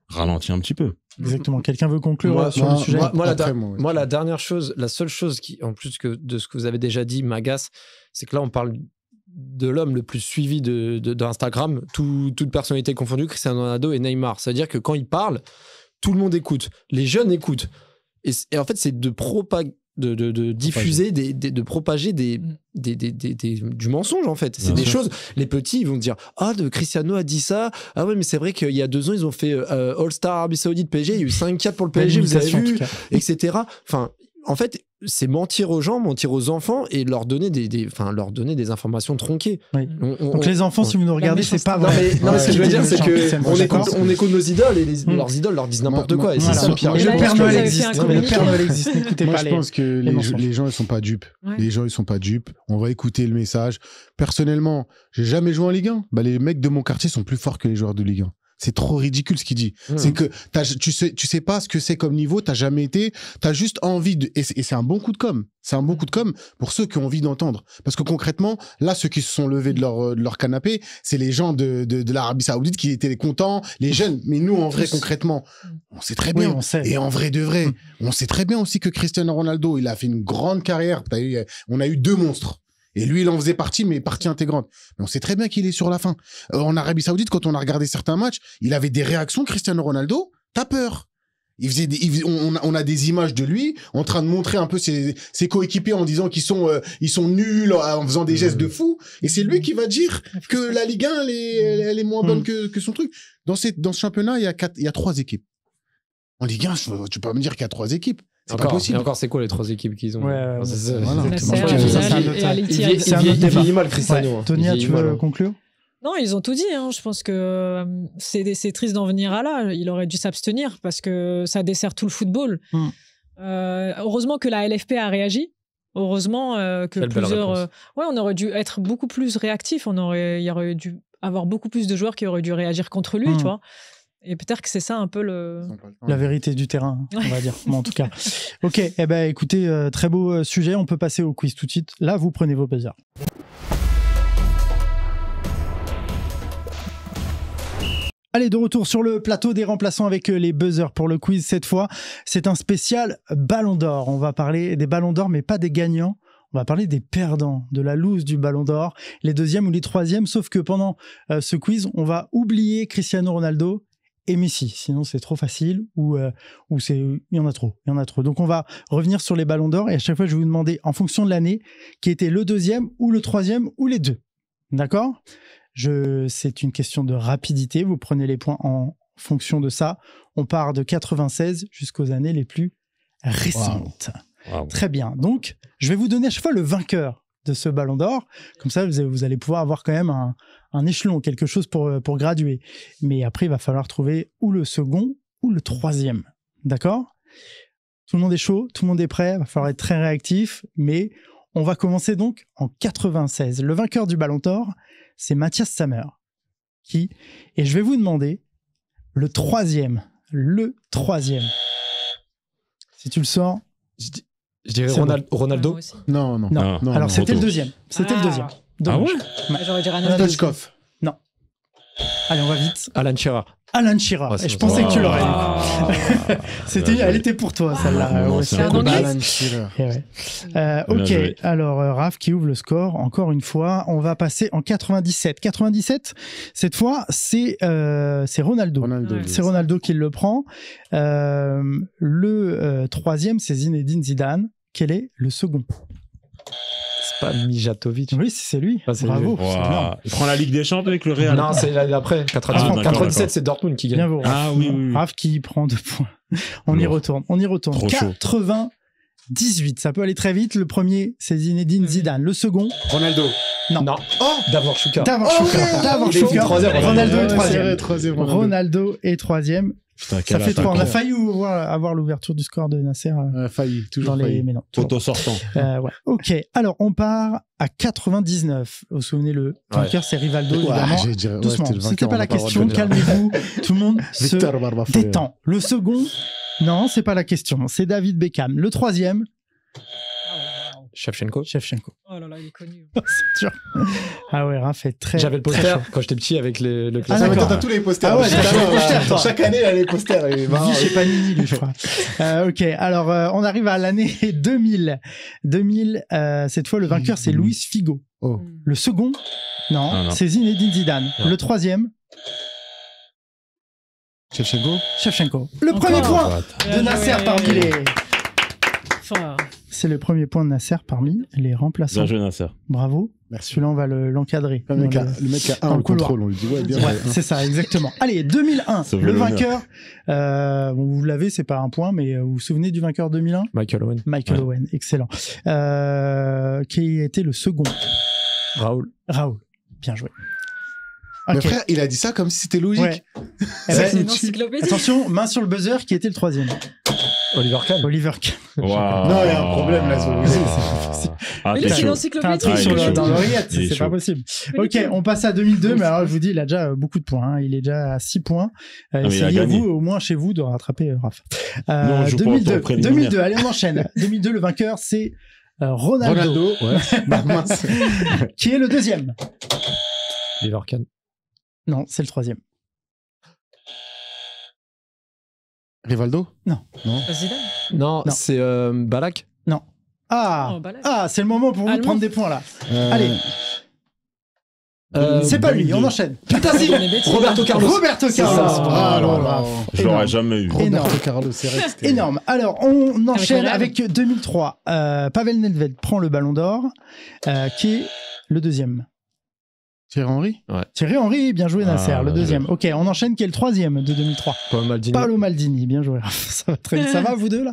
ralentis un petit peu. Exactement. Quelqu'un veut conclure sur le sujet? Moi, la dernière chose, la seule chose qui, en plus de ce que vous avez déjà dit, m'agace, c'est que là, on parle de l'homme le plus suivi d'Instagram, toute personnalité confondue, Cristiano Ronaldo et Neymar. C'est-à-dire que quand ils parlent, tout le monde écoute. Les jeunes écoutent. Et en fait, c'est de diffuser, de propager du mensonge, en fait. C'est des choses, les petits, ils vont dire de Cristiano a dit ça, ah ouais, mais c'est vrai qu'il y a 2 ans, ils ont fait All-Star Arabie Saoudite PSG, il y a eu 5-4 pour le PSG, vous avez vu, etc. Enfin, en fait, c'est mentir aux gens, mentir aux enfants et leur donner des informations tronquées. Donc les enfants, si vous nous regardez, c'est pas vrai. Non, mais ce que je veux dire, c'est qu'on écoute nos idoles et leurs idoles leur disent n'importe quoi. Et c'est ça le pire. Le Père Noël existe. N'écoutez pas je pense que les gens, ils sont pas dupes. Les gens, ils sont pas dupes. On va écouter le message. Personnellement, j'ai jamais joué en Ligue 1. Les mecs de mon quartier sont plus forts que les joueurs de Ligue 1. C'est trop ridicule ce qu'il dit. C'est que tu sais pas ce que c'est comme niveau, t'as jamais été, t'as juste envie de, et c'est un bon coup de com'. C'est un bon coup de com' pour ceux qui ont envie d'entendre. Parce que concrètement, là, ceux qui se sont levés de leur canapé, c'est les gens de l'Arabie Saoudite qui étaient contents, les jeunes. Mais nous, en vrai, concrètement, on sait très bien. Oui, on sait. Et en vrai de vrai, on sait très bien aussi que Cristiano Ronaldo, il a fait une grande carrière. On a eu 2 monstres. Et lui, il en faisait partie, mais partie intégrante. Mais on sait très bien qu'il est sur la fin. En Arabie Saoudite, quand on a regardé certains matchs, il avait des réactions, Cristiano Ronaldo, t'as peur. On a des images de lui en train de montrer un peu ses coéquipiers en disant qu'ils sont nuls, en faisant des gestes de fou. Et c'est lui qui va dire que la Ligue 1, elle est moins bonne que son truc. Dans ce championnat, il y a 3 équipes. En Ligue 1, tu peux pas me dire qu'il y a 3 équipes. C'est pas possible. Et encore, c'est quoi les 3 équipes qu'ils ont? C'est Il vieillit mal, Cristiano. Tonia, tu veux conclure? Non, ils ont tout dit. Je pense que c'est triste d'en venir à là. Il aurait dû s'abstenir parce que ça dessert tout le football. Heureusement que la LFP a réagi. Heureusement que plusieurs... on aurait dû être beaucoup plus réactifs. Il y aurait dû avoir beaucoup plus de joueurs qui auraient dû réagir contre lui, tu vois. Et peut-être que c'est ça un peu la vérité du terrain, on va dire. Mais en tout cas. Ok, écoutez, très beau sujet. On peut passer au quiz tout de suite. Là, vous prenez vos buzzers. Allez, de retour sur le plateau des remplaçants avec les buzzers pour le quiz. Cette fois, c'est un spécial Ballon d'Or. On va parler des Ballons d'Or, mais pas des gagnants. On va parler des perdants, de la loose du Ballon d'Or, les 2e ou les 3e. Sauf que pendant ce quiz, on va oublier Cristiano Ronaldo et Messi. Sinon, c'est trop facile ou il y en a trop. Donc, on va revenir sur les Ballons d'Or et à chaque fois, je vais vous demander, en fonction de l'année, qui était le 2e ou le 3e ou les 2. D'accord ? C'est une question de rapidité. Vous prenez les points en fonction de ça. On part de 96 jusqu'aux années les plus récentes. Wow. Très bien. Donc, je vais vous donner à chaque fois le vainqueur de ce Ballon d'Or. Comme ça, vous allez pouvoir avoir quand même un échelon, quelque chose pour graduer. Mais après, il va falloir trouver ou le second ou le 3e. D'accord ? Tout le monde est chaud, tout le monde est prêt. Il va falloir être très réactif. Mais on va commencer donc en 96. Le vainqueur du Ballon d'Or, c'est Matthias Sammer. Et je vais vous demander le 3e. Le 3e. Si tu le sors... Je dirais Ronaldo. Non. Alors, c'était le 2e. C'était le 2e. Ah ouais? J'aurais dit Stoichkov. Non. Allez, on va vite. Alan Shearer. Alan Shearer. Et je pensais que tu l'aurais eu. Elle était pour toi, celle-là. C'est un anglais. Alan Shearer. Ok. Alors, Raph qui ouvre le score. Encore une fois, on va passer en 97. 97, cette fois, c'est Ronaldo. C'est Ronaldo qui le prend. Le 3e, c'est Zinedine Zidane. Quel est le second? C'est pas Mijatovic. Oui, c'est lui. Bravo. Il prend la Ligue des Champions avec le Real. Non, c'est l'année d'après. 97, c'est Dortmund qui gagne. Bien vous. Oui. Raph qui prend 2 points. On y retourne. Trop 98. Ça peut aller très vite. Le premier, c'est Zinedine Zidane. Le second, Ronaldo. Non. Davor Chouka. Ronaldo est 3e. Ronaldo est 3e. Putain, ça fait 3. On a failli avoir l'ouverture du score de Nasser. Toujours failli. Mais non. Auto sortant. Ouais. Ok. Alors, on part à 99. Vous vous souvenez, le vainqueur, c'est Rivaldo, évidemment. Doucement. C'était pas la question. Calmez-vous. Tout le monde se détend. Le second, non, c'est pas la question. C'est David Beckham. Le 3e, Shevchenko. Oh là là, il est connu. C'est dur. Ah ouais, Raph est très. J'avais le poster quand j'étais petit avec le classement. Ah, mais t'as tous les posters. Ah ouais, chaque année, il a les posters. Chez Panini, lui, je crois. Ok, alors on arrive à l'année 2000. 2000, cette fois, le vainqueur, c'est Luis Figo. Le second, non. C'est Zinedine Zidane. Le 3e, Shevchenko. Le premier point de Nasser parmi les... C'est le premier point de Nasser parmi les remplaçants. Bien joué, Nasser. Bravo. Merci. Celui-là, on va l'encadrer. Le mec a un contrôle, on lui dit bien. Ouais, c'est ça, exactement. Allez, 2001. Le vainqueur, vous l'avez, c'est pas un point, mais vous vous souvenez du vainqueur 2001? Michael Owen, excellent. Qui était le second? Raoul, bien joué. Okay. Mais frère, il a dit ça comme si c'était logique. Ouais. C'est une encyclopédie. Attention, main sur le buzzer, qui était le 3e? Oliver Kahn. Oliver Kahn. Wow. Non, il y a un problème là. Ah, Mais t'es là, c'est chaud. l'encyclopédie. T'as un truc Ah, sur il est chaud. dans l'oreillette, Il est c'est pas chaud. possible. Ok, on passe à 2002, mais alors je vous dis, il a déjà beaucoup de points. Hein. Il est déjà à 6 points. mais il a Essayez, gagné. vous, au moins chez vous, de rattraper Raph. Nous, on joue pas au tour préliminaire. 2002, allez, on enchaîne. 2002, le vainqueur, c'est Ronaldo, ouais. Bah, mince. qui est le deuxième. Oliver Kahn. Non, c'est le troisième. Rivaldo? Non. Zidane. Non, Non. c'est Balak. Ah, Oh, Balak. c'est le moment pour vous de Allemand. prendre des points là. Allez, c'est pas lui, 2002. on enchaîne. Putain, si. On est bêtises. Roberto Carlos. Roberto Carlos. ça. Bravo, Ah, là, Raph. là. Je l'aurais Énorme. jamais eu. Énorme. Roberto Carlos, c'est vrai que c'était... Énorme. Alors, on enchaîne Real. avec 2003. Pavel Nedved prend le ballon d'or, qui est le deuxième. Thierry Henry? Thierry Henry, bien joué Nasser, Ah, le deuxième. Ok, on enchaîne, qui est le troisième de 2003. Paolo Maldini. Paolo Maldini, bien joué. Ça va très bien. Ça va, vous deux, là?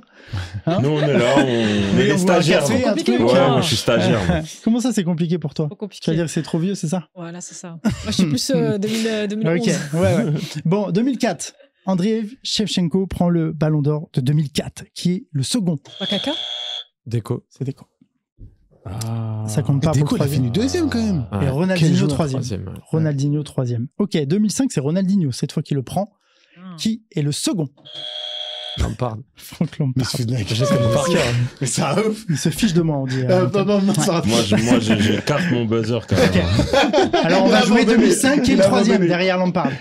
Nous, on est là, on est Mais les on voit stagiaires. un café, un compliqué, truc. Ouais, moi. moi, je suis stagiaire. moi. Comment ça, c'est compliqué pour toi? Trop Tu vas compliqué. dire que c'est trop vieux, c'est ça? Voilà, c'est ça. Moi, je suis plus 2011. Ok, ouais. Bon, 2004. Andriy Shevchenko prend le ballon d'or de 2004, qui est le second. Bakaka. Déco. C'était quoi? Ah. Ça compte pas pour Déco, le il a troisième. fini deuxième quand même. Et Ouais. Quel Ronaldinho joueur, troisième. Troisième. Ronaldinho troisième. Ok, 2005, c'est Ronaldinho, cette fois qu'il le prend, qui est le second. Lampard. Franck Mais Lampard. c'est dingue. Je connais par cœur. Mais ça ouf. Il se fiche de moi, on dit. Non, ça Moi, je carte mon buzzer quand même. Alors, on va Il a jouer abandonné. 2005, qui est Il le a troisième, abandonné. derrière Lampard.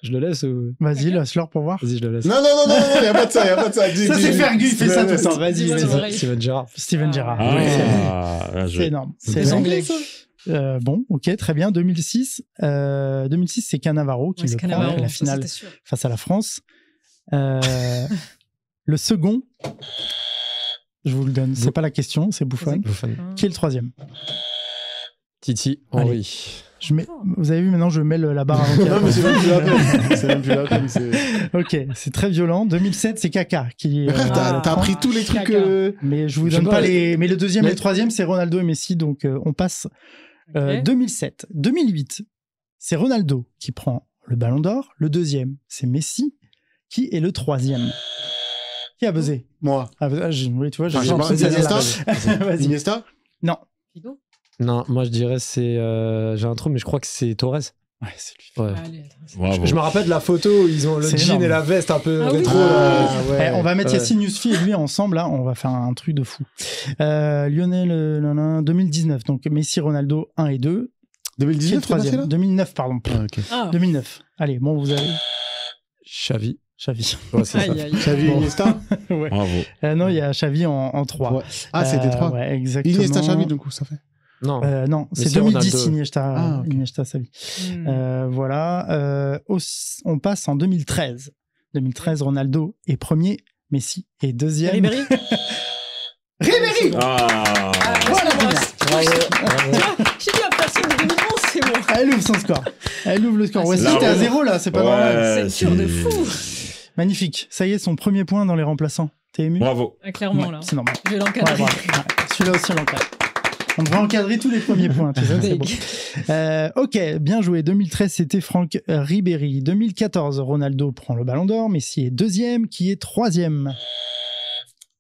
Je le laisse ou... Vas-y, laisse-leur pour voir. Vas-y, je le laisse. Non, il n'y a pas de ça, il n'y a pas de ça. Dis, Ça, dis, c'est dis. Fergie, il fait ça tout le temps. Vas-y, Dis-moi vas-y. les oreilles. Steven Gerrard. Steven Gerrard. Ah, bien C'est joué. énorme. C'est C'est Les énorme. Anglais. Bon, ok, très bien. 2006, 2006, c'est Cannavaro qui Ouais, le c'est prend Cannavaro, avec la ça, finale c'était sûr. face à la France. Le second, je vous le donne, c'est pas la question, c'est Buffon. Buffon. Qui est le troisième? Titi. Allez. Henry. Vous avez vu, maintenant je mets la barre avant. Non, mais c'est même plus la peine. C'est même plus la peine. Ok, c'est très violent. 2007, c'est Kaka qui. Mais frère, t'as appris tous les trucs. Caca. Mais je vous Je donne sais pas pas, les. Mais le deuxième et mais- le troisième, c'est Ronaldo et Messi, donc on passe. Ok. 2007, 2008, c'est Ronaldo qui prend le Ballon d'Or. Le deuxième, c'est Messi, qui est le troisième. Qui a buzzé? Moi. Oui, tu vois, j'ai Enfin, je sais pas, j'ai- Iniesta Vas-y. Iniesta? Non. Figo. Non, moi je dirais c'est. J'ai un trou, mais je crois que c'est Torres. Ouais, c'est lui. Ouais. Allez, attends. Bravo. Je me rappelle de la photo où ils ont le C'est jean énorme. et la veste un peu Ah oui. rétro. Eh, on va mettre Ouais. Yassine Yousfi et lui ensemble, là, on va faire un truc de fou. Lionel, 2019, donc Messi, Ronaldo 1 et 2. Qui est le 2019, t'as passé troisième? là 2009, pardon. Ah, ok. Ah, 2009. Allez, bon, vous avez Xavi. Xavi. Ouais, c'est ça. aïe, aïe. Xavi Bon. Iniesta? Ouais. Bravo. Non, il y a Xavi en 3. Ouais. Ah, c'était 3. Ouais, exactement. Iniesta, Xavi, du coup, ça fait. Non. Non, c'est Messi, 2010, Ronaldo. Iniesta, Ah, ok. Iniesta, Xavi. Hmm. Voilà. On passe en 2013. 2013, Ronaldo est premier, Messi est deuxième. Ribéry. Ribéry Ah. Voilà, Bravo. J'ai dit à personne de 2011, c'est bon. Elle ouvre son score. Elle ouvre le score. Ah, Ouais, c'est si, la t'es à honte. 0 là, c'est pas Ouais. normal. C'est dur de c'est- fou. Magnifique. Ça y est, son premier point dans les remplaçants. T'es ému? Bravo. Ah, clairement, Ouais, là. c'est normal. Je vais Ouais, l'encadrer. voilà. Ouais, celui-là aussi, on l'encadre. On devrait encadrer tous les premiers points, tu sais, c'est bon. Ok, bien joué. 2013, c'était Franck Ribéry. 2014, Ronaldo prend le ballon d'or. Messi est deuxième, qui est troisième.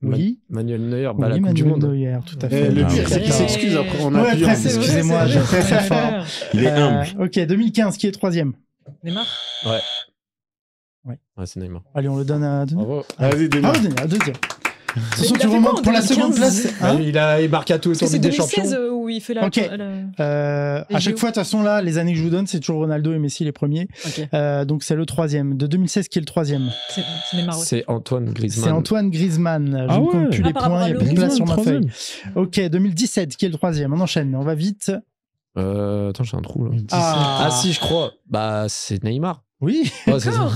Oui, Manuel Neuer, oui, bah, la Coupe du Manuel Monde. Neuer, tout à Eh, fait. le Ah, pire, c'est ouais. qu'il s'excuse après en Ouais, appuyant. presque, C'est vrai, excusez-moi, c'est j'ai vrai. très fort. Il est humble. Ok, 2015, qui est troisième? Neymar. Ouais, c'est Neymar. Allez, on le donne à Denis. Bravo. Vas-y, Ah, démarre. Denis, à deuxième. De toute façon, il a tu fait remontes quoi en pour la seconde 2015? place. Hein Il marque à tout Parce que sur c'est Ligue des Champions. 2016 où il fait la. Ok. À chaque fois, de toute façon, là, les années que je vous donne, c'est toujours Ronaldo et Messi les premiers. Ok. Donc, c'est le troisième. De 2016, qui est le troisième? C'est Neymar aussi. C'est Antoine Griezmann. C'est Antoine Griezmann. Je Ah ne ouais. compte plus Ah, les par rapport points, à il n'y a plus de l'autre. place sur ma feuille. Troisième. Ok, 2017, qui est le troisième? On enchaîne, on va vite. Attends, j'ai un trou là. Ah. Ah si, je crois. Bah, c'est Neymar. Oui, Ouais, c'est ça.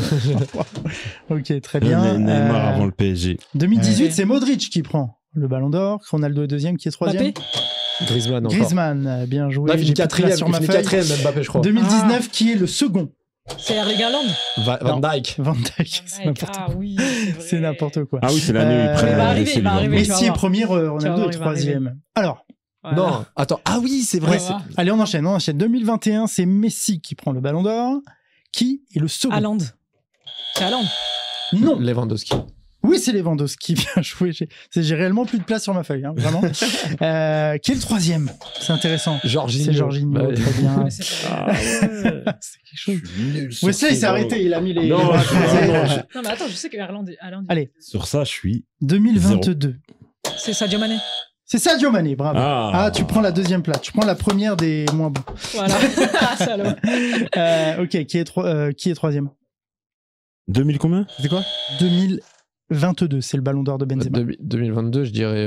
ok, très bien. Neymar avant le PSG. 2018, Ouais. c'est Modric qui prend le ballon d'or. Ronaldo est deuxième, qui est troisième? Mbappé. Griezmann encore. Griezmann, bien joué. Là, il J'ai finit plus de place quatrième. sur Il ma finit feuille. quatrième, Mbappé, je crois. 2019, qui est le second? C'est Erling Haaland. Van Dijk. Van Dijk, c'est n'importe Ah oui. c'est vrai. C'est n'importe quoi. Ah oui, c'est l'année où Euh, ils prennent il va arriver, l'essai il va libre. arriver. tu vas Messi est voir. premier, Tu vas Ronaldo voir, est il va troisième. Alors, Voilà. Non, attends. Ah oui, c'est vrai. Ouais. c'est- allez, on enchaîne. 2021, c'est Messi qui prend le ballon d'or. Qui est le second? Haaland. C'est Haaland. Non. Lewandowski. Oui, Oui, c'est Lewandowski, bien joué. J'ai réellement plus de place sur ma feuille, hein, vraiment. Qui est le troisième? C'est intéressant. Jorginho. C'est Jorginho, très bien. C'est C'est quelque chose. Wesley, il s'est arrêté, il a mis les... Non, Non, mais attends, je sais que Haaland... Allez. Sur ça, je suis 2022. C'est Sadio Mané. C'est Sadio Mané, bravo. Ah. Tu prends la deuxième place. Tu prends la première des moins bons. Voilà. Salaud. Ok, qui est troisième? 2000 combien? C'était quoi? 2022, c'est le ballon d'or de Benzema. 2022, je dirais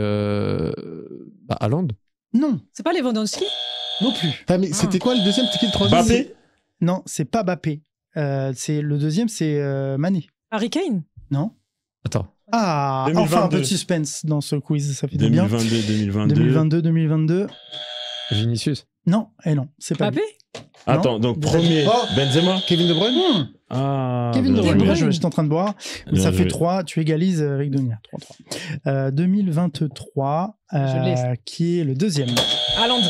Haaland. Non, C'est pas Lewandowski? non plus. Ah, mais c'était quoi le deuxième? C'était qui le troisième? Mbappé? Non, c'est pas Mbappé. C'est le deuxième, c'est Mané. Harry Kane? Non. Attends. Ah, 2022. enfin un peu de suspense dans ce quiz, ça fait du bien. 2022. Vinicius. Non, non, c'est pas Mbappé? lui. Attends, donc premier, Oh. Benzema? Kevin De Bruyne. Ah. Kevin De bien Bruyne, joué. bien joué, j'étais en train de boire. Mais ça Bien fait joué. 3, tu égalises avec Donia. 3-3. 2023, Je l'ai. qui est le deuxième. Haaland.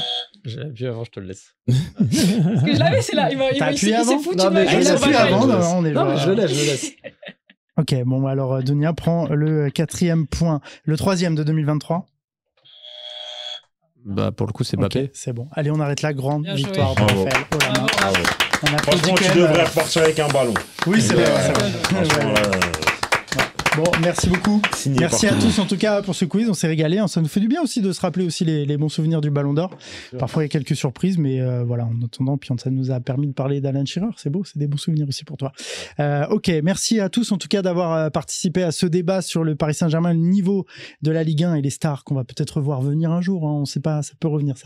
J'ai appuyé avant, je te le laisse. Parce que je l'avais, c'est là. Il T'as appuyé s'est avant? foutu Non, de mais ma Ah, gueule il sur a ma appuyé feuille. avant, non, on est Non, mais joueur. je le laisse. Ok, bon, alors Donia prend le quatrième point. Le troisième de 2023. Bah, pour le coup, c'est Ok, Mbappé. c'est bon. Allez, on arrête là. Grande Bien joué. victoire de Bravo. Raphaël. Oh là là. Bravo. On applaudit Franchement, quand tu même, devrais repartir avec un ballon. Oui, c'est vrai. Ouais, c'est vrai. franchement, Ouais, ouais. Bon, merci beaucoup. signé Merci par à tout le tous en tout cas pour ce quiz, on s'est régalé. Ça nous fait du bien aussi de se rappeler aussi les bons souvenirs du Ballon d'Or. Parfois il y a quelques surprises, mais voilà, en attendant, puis ça nous a permis de parler d'Alan Shearer, c'est beau, c'est des bons souvenirs aussi pour toi. Ok, merci à tous en tout cas d'avoir participé à ce débat sur le Paris Saint-Germain, le niveau de la Ligue 1 et les stars qu'on va peut-être voir venir un jour. Hein, on ne sait pas, ça peut revenir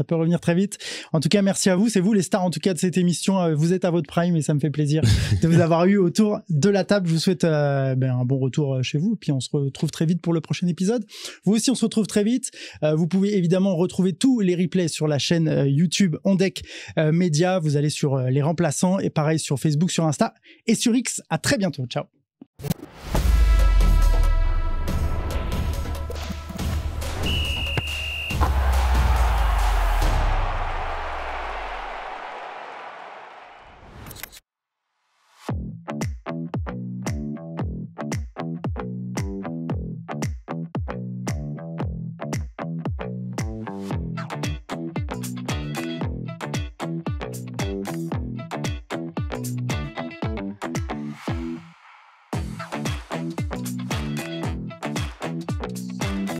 très vite. En tout cas, merci à vous, c'est vous les stars en tout cas de cette émission. Vous êtes à votre prime et ça me fait plaisir de vous avoir eu autour de la table. Je vous souhaite un bon retour chez vous, puis on se retrouve très vite pour le prochain épisode. Vous aussi, on se retrouve très vite. Vous pouvez évidemment retrouver tous les replays sur la chaîne YouTube OnDeck Média. Vous allez sur les remplaçants et pareil sur Facebook, sur Insta et sur X. À très bientôt. Ciao.